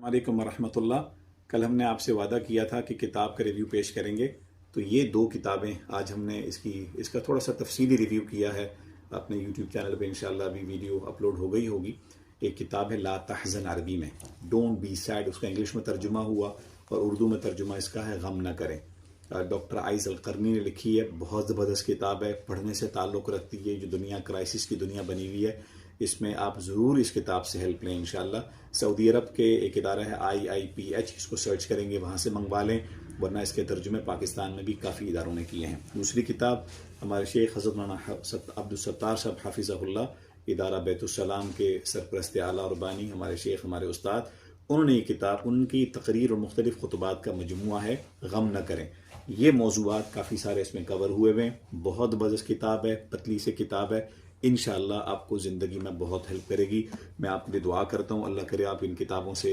वालेकुम वरहमतुल्लाह। कल हमने आपसे वादा किया था कि किताब का रिव्यू पेश करेंगे, तो ये दो किताबें आज हमने इसका थोड़ा सा तफसीली रिव्यू किया है। अपने यूट्यूब चैनल पे इंशाल्लाह अभी वीडियो अपलोड हो गई होगी। एक किताब है ला तहज़न, अरबी में डोंट बी सैड, उसका इंग्लिश में तर्जुमा हुआ और उर्दू में तर्जुमा इसका है गम न करें। डॉक्टर आइज़ अल-क़रनी ने लिखी है। बहुत ज़बरदस्त किताब है, पढ़ने से ताल्लुक़ रखती है। जो दुनिया क्राइसिस की दुनिया बनी हुई है, इसमें आप ज़रूर इस किताब से हेल्प लें इंशाल्लाह। सऊदी अरब के एक इदारा है IIPH, इसको सर्च करेंगे, वहाँ से मंगवा लें, वरना इसके तर्जुमे पाकिस्तान में भी काफ़ी इदारों ने किए हैं। दूसरी किताब हमारे शेख हज़रत मौलाना अब्दुल सत्तार साहब हाफिज़हुल्लाह, इदारा बैतुस्सलाम के सरपरस्त आला और बानी, हमारे शेख, हमारे उस्ताद, उन्होंने ये किताब, उनकी तकरीर और मुख्तलिफ खुतबात का मजमुआ है गम न करें। ये मौज़ूआत काफ़ी सारे इसमें कवर हुए हुए हैं। बहुत ज़बरदस्त किताब है, पतली से किताब है, इंशाअल्लाह आपको ज़िंदगी में बहुत हेल्प करेगी। मैं आपके लिए दुआ करता हूँ, अल्लाह करे आप इन किताबों से